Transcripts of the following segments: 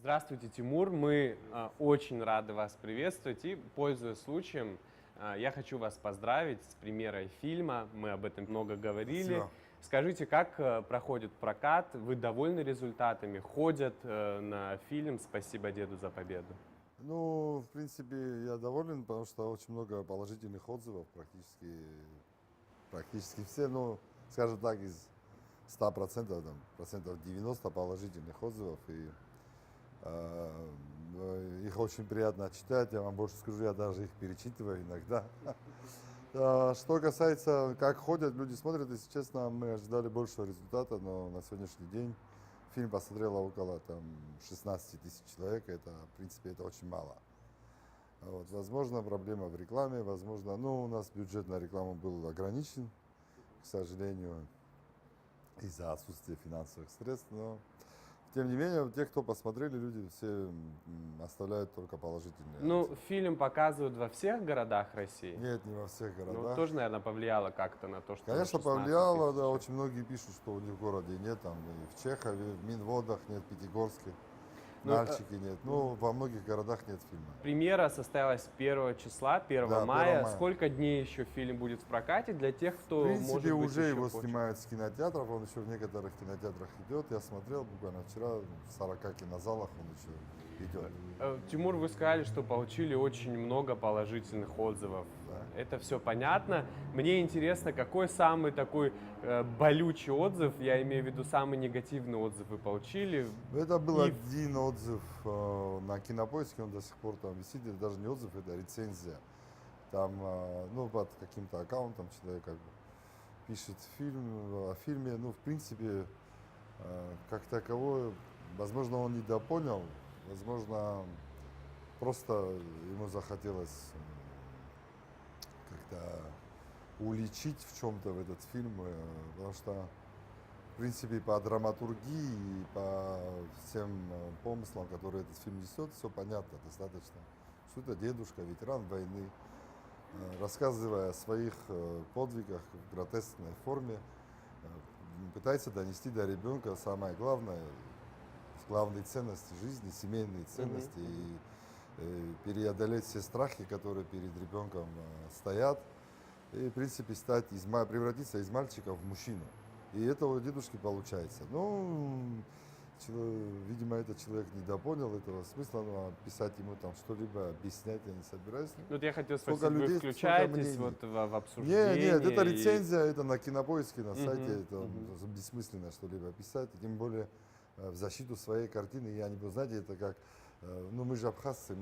Здравствуйте, Тимур. Мы очень рады вас приветствовать. И, пользуясь случаем, я хочу вас поздравить с премьерой фильма. Мы об этом много говорили. Спасибо. Скажите, как проходит прокат? Вы довольны результатами? Ходят на фильм «Спасибо деду за победу»? Ну, в принципе, я доволен, потому что очень много положительных отзывов, практически все, ну, скажем так, из 100%, там, процентов 90 положительных отзывов, и их очень приятно читать, я вам больше скажу, я даже их перечитываю иногда. Что касается, как ходят, люди смотрят, если честно, мы ожидали большего результата, но на сегодняшний день фильм посмотрело около 16 тысяч человек, это, в принципе, это очень мало. Вот, возможно, проблема в рекламе, возможно, ну, у нас бюджет на рекламу был ограничен, к сожалению, из-за отсутствия финансовых средств, но тем не менее, те, кто посмотрели, люди все оставляют только положительные Ну, отзывы. фильм показывают во всех городах России. Нет, не во всех Ну, городах. тоже, наверное, повлияло как-то на то, что Конечно, 16 повлияло, тысяч. да, очень многие пишут, что у них в городе нет, там и в Чехове, в Минводах нет, в Пятигорске, Ну, Нальчике нет, ну, во многих городах нет фильма. Премьера состоялась 1 числа, 1 Да, 1 мая. мая. Сколько дней еще фильм будет в прокате для тех, В кто, принципе, может быть, уже еще его хочет? снимают с кинотеатров, он еще в некоторых кинотеатрах идет, я смотрел буквально вчера, в 40 кинозалах он еще идет. Тимур, вы сказали, что получили очень много положительных отзывов. Да. Это все понятно. Мне интересно, какой самый такой болючий отзыв, я имею в виду самый негативный отзыв вы получили? Это был И один отзыв на Кинопоиске, он до сих пор там висит, это даже не отзыв, это рецензия. Там, ну, под каким-то аккаунтом человек как бы пишет фильм, о фильме, ну, в принципе, как таковой, возможно, он недопонял, возможно, просто ему захотелось как-то уличить в чем-то в этот фильм, потому что, в принципе, по драматургии и по всем помыслам, которые этот фильм несет, все понятно достаточно. Что это дедушка, ветеран войны, рассказывая о своих подвигах в гротескной форме, пытается донести до ребенка самое главное, главные ценности жизни, семейные ценности, и преодолеть все страхи, которые перед ребенком стоят, и, в принципе, превратиться из мальчика в мужчину. И это у дедушки получается. Ну, видимо, этот человек недопонял этого смысла, но писать ему там что-либо, объяснять я не собираюсь. вот я хотел Сколько спросить, вы людей, сколько включаетесь мнений. вот в обсуждение? Нет, это рецензия, это на Кинопоиске, на сайте, это мгм. бессмысленно что-либо писать, и тем более в защиту своей картины я не буду, знаете, это как, ну мы же абхазцы,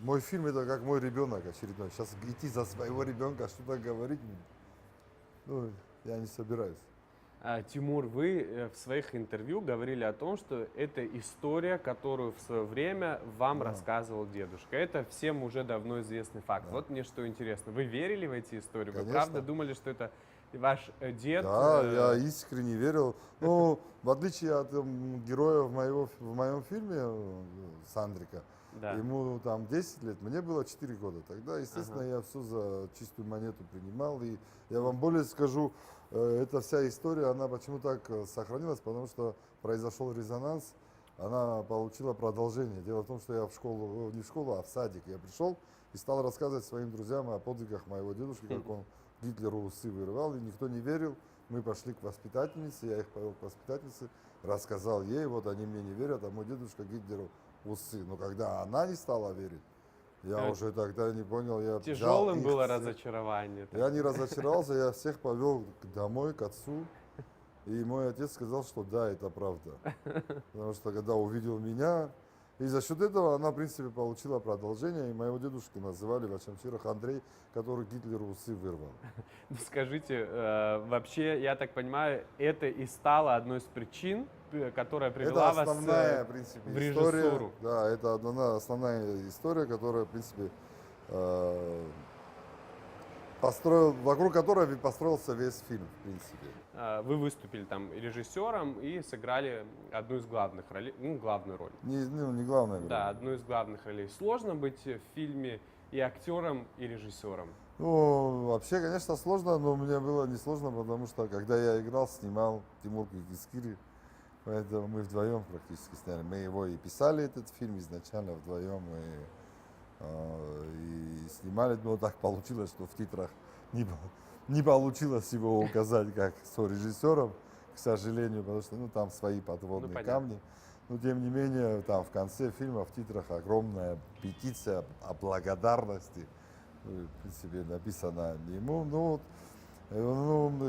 мой фильм это как мой ребенок очередной, сейчас идти за своего ребенка, что-то говорить, ну, я не собираюсь. Тимур, вы в своих интервью говорили о том, что это история, которую в свое время вам Да. рассказывал дедушка. Это всем уже давно известный факт. Да. Вот мне что интересно, вы верили в эти истории? Вы Конечно. правда думали, что это ваш дед? Да, я искренне верил. Ну, в отличие от героя в моем фильме Сандрика, Да. ему там 10 лет, мне было 4 года. Тогда, естественно, Ага. я все за чистую монету принимал. И я вам более скажу, эта вся история, она почему так сохранилась, потому что произошел резонанс, она получила продолжение. Дело в том, что я в школу, не в школу, а в садик я пришел и стал рассказывать своим друзьям о подвигах моего дедушки, как он Гитлеру усы вырывал, и никто не верил. Мы пошли к воспитательнице, я их повел к воспитательнице, рассказал ей, вот они мне не верят, а мой дедушка Гитлеру усы. Но когда она не стала верить, я Э, уже тогда не понял, я взял Тяжелым их было всех. разочарование. Я не разочаровался, я всех повел домой, к отцу. И мой отец сказал, что да, это правда. Потому что когда увидел меня, и за счет этого она, в принципе, получила продолжение. И моего дедушку называли в Ачамчирах Андрей, который Гитлеру усы вырвал. Ну, скажите, вообще, я так понимаю, это и стало одной из причин, которая привела Это вас основная, в принципе, в история. режиссуру. Да, это основная история, которая, в принципе, э, вокруг которой построился весь фильм, в принципе. Вы выступили там режиссером и сыграли одну из главных ролей, ну, главную роль. Не главное. Да, одну из главных ролей. Сложно быть в фильме и актером, и режиссером? Ну, вообще, конечно, сложно, но мне было не сложно, потому что, когда я играл, снимал Тимур Кикискири, Поэтому мы вдвоем практически сняли. Мы его и писали, этот фильм, изначально вдвоем, и снимали. Но так получилось, что в титрах не, не получилось его указать как сорежиссером, к сожалению, потому что там свои подводные понятно. камни. Но тем не менее, там в конце фильма, в титрах огромная петиция о благодарности, в принципе, написана ему.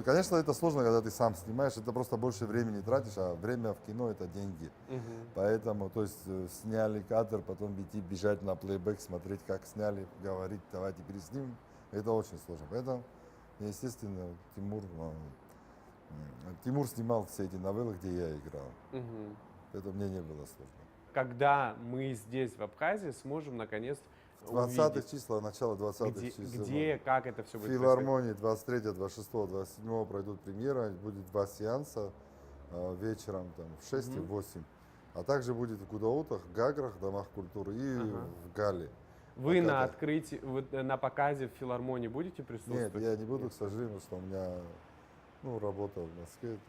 Конечно, это сложно, когда ты сам снимаешь, это просто больше времени тратишь, а время в кино это деньги. Мгм. Поэтому, то есть, сняли кадр, потом идти бежать на плейбэк, смотреть, как сняли, говорить, давайте переснимем, это очень сложно. Поэтому, естественно, Тимур снимал все эти новеллы, где я играл. Мгм. Это мне не было сложно. Когда мы здесь, в Абхазии, сможем наконец 20-х увидеть, числа, начало 20-х где, числа. где, как это все В будет филармонии 23, 26, 27 пройдут премьера, будет 2 сеанса вечером там, в 6 и Мгм. 8. А также будет в Гудаутах, Гаграх, Домах культуры и Ага. в Гале. Вы Пока на так. открытии, вы на показе в филармонии будете Нет, присутствовать? я не буду, Нет. к сожалению, что у меня работа в Москве.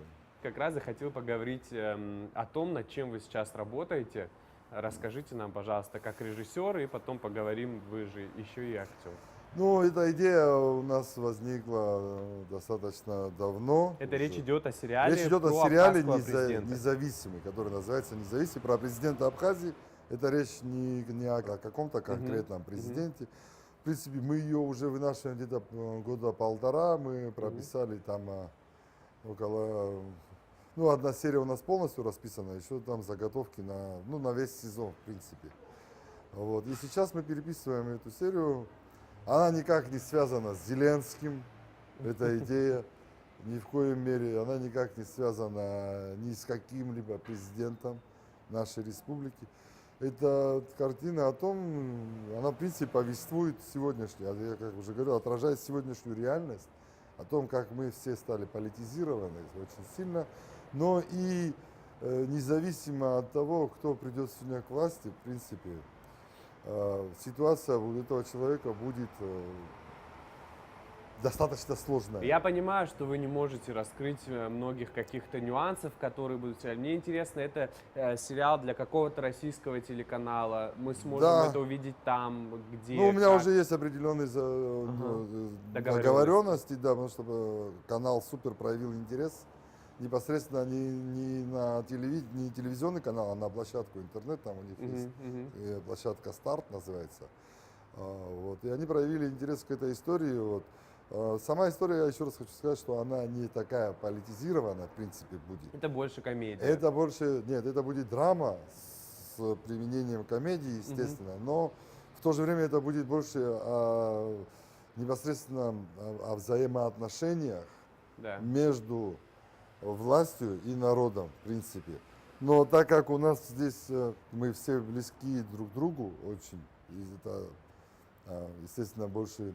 Как раз захотел поговорить о том, над чем вы сейчас работаете. Расскажите нам, пожалуйста, как режиссер, и потом поговорим, вы же еще и актер. Эта идея у нас возникла достаточно давно. Это уже. речь идет о сериале Речь идет о про сериале абхазского президента. «Независимый», который называется «Независимый», про президента Абхазии. Это речь не о каком-то конкретном президенте. В принципе, мы ее уже вынашиваем где-то года полтора. Мы прописали там около... одна серия у нас полностью расписана, еще там заготовки на весь сезон, в принципе. И сейчас мы переписываем эту серию. Она никак не связана с Зеленским, эта идея. Ни в коем мере она никак не связана ни с каким-либо президентом нашей республики. Это картина о том, она в принципе повествует сегодняшнюю, я как уже говорил, отражает сегодняшнюю реальность, о том, как мы все стали политизированы очень сильно, но и независимо от того, кто придет сегодня к власти, в принципе, ситуация у этого человека будет достаточно сложная. Я понимаю, что вы не можете раскрыть многих каких-то нюансов, которые будут в сериале. Мне интересно, это сериал для какого-то российского телеканала. Мы сможем Да. это увидеть там, где. У меня как. уже есть определенные договоренности, да, потому что канал Супер проявил интерес непосредственно не на не телевизионный канал, а на площадку интернет, там у них есть площадка «Старт» называется. И они проявили интерес к этой истории. Сама история, я еще раз хочу сказать, что она не такая политизированная, в принципе, будет. Это больше комедия. Это будет драма с применением комедии, естественно, но в то же время это будет больше непосредственно о взаимоотношениях между властью и народом, в принципе. Но так как у нас здесь мы все близки друг к другу очень, и это, естественно, больше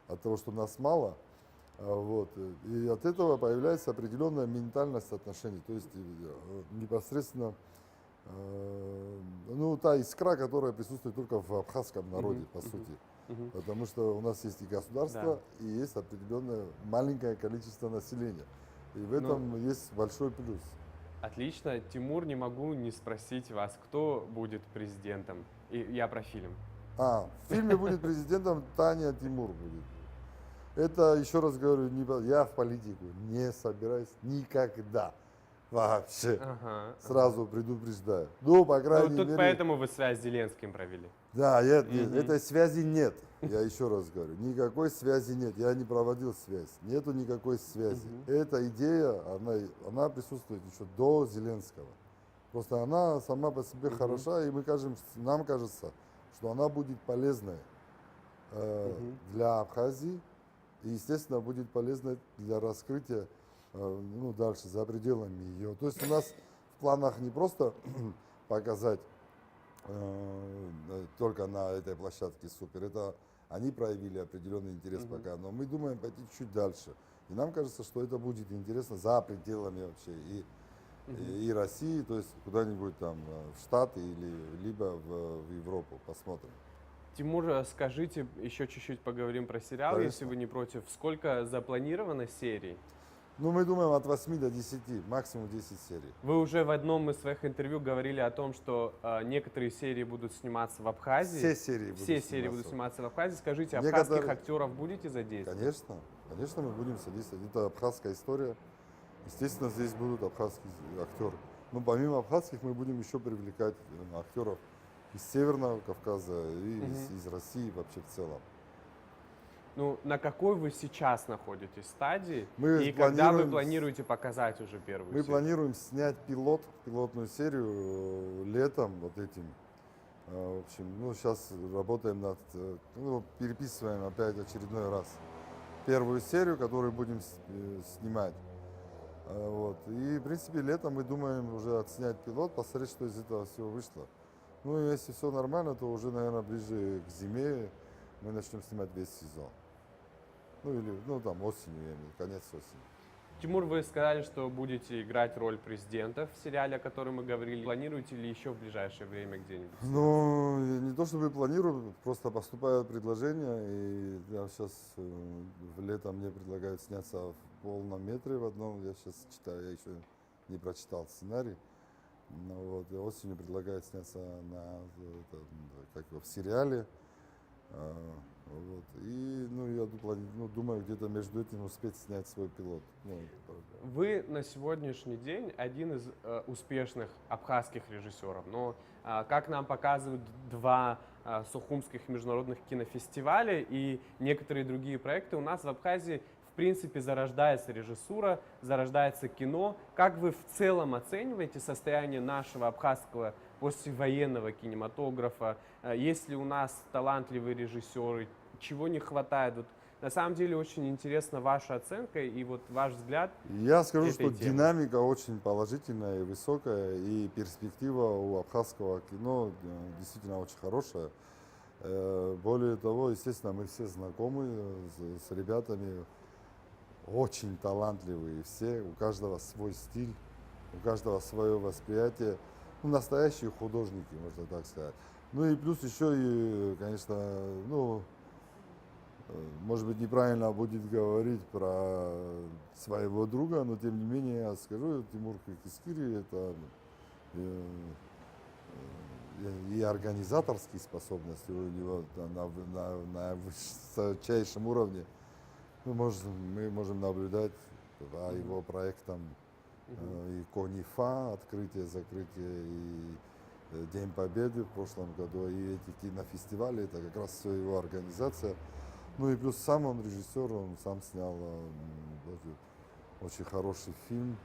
от того, что нас мало, и от этого появляется определенная ментальность отношений, то есть непосредственно та искра, которая присутствует только в абхазском народе, по сути. Потому что у нас есть и государство, и есть определенное маленькое количество населения. И в этом есть большой плюс. Отлично. Тимур, не могу не спросить вас, кто будет президентом? И я про фильм. В фильме будет президентом Таня Тимур будет. Это, еще раз говорю, я в политику не собираюсь никогда. Вообще. Сразу предупреждаю. По крайней Тут мере... поэтому вы связь с Зеленским провели. Да, этой связи нет. Я еще раз говорю, никакой связи нет. Я не проводил связь. Нету никакой связи. Эта идея, она присутствует еще до Зеленского. Просто она сама по себе хороша, и нам кажется, что она будет полезной для Абхазии и, естественно, будет полезной для раскрытия дальше, за пределами ее. То есть у нас в планах не просто показать только на этой площадке Супер. Это они проявили определенный интерес пока, но мы думаем пойти чуть дальше. И нам кажется, что это будет интересно за пределами вообще и России, то есть куда-нибудь там в Штаты или либо в Европу. Посмотрим. Тимур, скажите, еще чуть-чуть поговорим про сериал, Конечно. если вы не против. Сколько запланировано серий? Ну, мы думаем от 8 до 10, максимум 10 серий. Вы уже в одном из своих интервью говорили о том, что некоторые серии будут сниматься в Абхазии. Все серии будут Все серии будут сниматься. сниматься в Абхазии. Скажите, Некоторые- абхазских актеров будете задействовать? Конечно, конечно, мы будем содействовать. Это абхазская история. Естественно, здесь будут абхазские актеры. Но помимо абхазских мы будем еще привлекать актеров из Северного Кавказа и из России вообще в целом. Ну, на какой вы сейчас находитесь стадии? Мы И когда вы планируем- планируете показать уже первую Мы серию? планируем снять пилотную серию летом вот этим. В общем, ну, сейчас работаем над, переписываем опять очередной раз первую серию, которую будем снимать. Вот. И, в принципе, летом мы думаем уже отснять пилот, посмотреть, что из этого всего вышло. Ну, и если все нормально, то уже, наверное, ближе к зиме мы начнем снимать весь сезон. Ну, или, ну, там, осенью, я имею в виду, конец осени. Тимур, вы сказали, что будете играть роль президента в сериале, о котором мы говорили. Планируете ли еще в ближайшее время где-нибудь? Ну, не то чтобы планирую, просто поступают предложения, и я сейчас летом мне предлагают сняться в полном метре в одном, я сейчас читаю, я еще не прочитал сценарий, ну, вот, и осенью предлагают сняться в сериале, вот, и, ну, я думаю, где-то между этим успеть снять свой пилот. Ну, Вы на сегодняшний день один из успешных абхазских режиссеров, но, как нам показывают два сухумских международных кинофестиваля и некоторые другие проекты, у нас в Абхазии в принципе зарождается режиссура, зарождается кино. Как вы в целом оцениваете состояние нашего абхазского послевоенного кинематографа? Есть ли у нас талантливые режиссеры? Чего не хватает? Вот, на самом деле очень интересна ваша оценка и вот ваш взгляд. Я скажу, этой что темы. динамика очень положительная и высокая, и перспектива у абхазского кино действительно очень хорошая. Более того, естественно, мы все знакомы с ребятами, очень талантливые все, у каждого свой стиль, у каждого свое восприятие. Ну, настоящие художники, можно так сказать. Ну и плюс еще и, конечно, ну, может быть, неправильно будет говорить про своего друга, но тем не менее я скажу, Тимур Кискири это и организаторские способности у него на высочайшем уровне. Мы можем наблюдать по его проектам и Конифа, открытие, закрытие, и День Победы в прошлом году, и эти кинофестивали, это как раз все его организация. Ну и плюс сам он режиссер, он сам снял очень хороший фильм,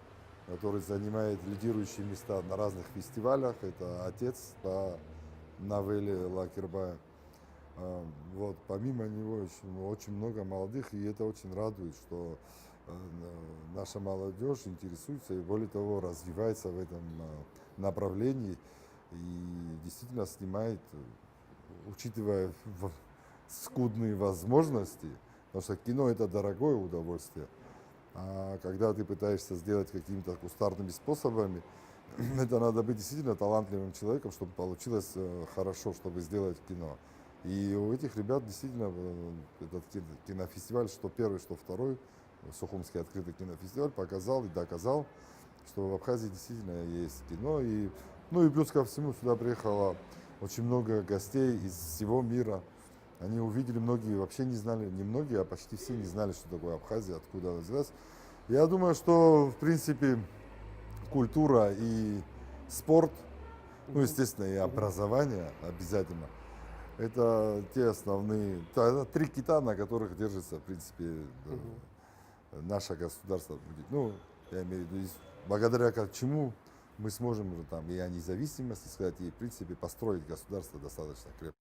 который занимает лидирующие места на разных фестивалях. Это «Отец» по новелле Лакербая. Вот, помимо него очень много молодых, и это очень радует, что наша молодежь интересуется и, более того, развивается в этом направлении и действительно снимает, учитывая скудные возможности, потому что кино это дорогое удовольствие, а когда ты пытаешься сделать какими-то кустарными способами, это надо быть действительно талантливым человеком, чтобы получилось хорошо, чтобы сделать кино. И у этих ребят действительно этот кинофестиваль, что первый, что второй, Сухумский открытый кинофестиваль, показал и доказал, что в Абхазии действительно есть кино. И, ну и плюс ко всему сюда приехало очень много гостей из всего мира. Они увидели, многие вообще не знали, не многие, а почти все не знали, что такое Абхазия, откуда она взялась. Я думаю, что, в принципе, культура и спорт, ну, естественно, и образование обязательно, это те основные, это три кита, на которых держится, в принципе, наше государство. Ну, я имею в виду, благодаря чему мы сможем уже там и о независимости сказать, и, в принципе, построить государство достаточно крепко.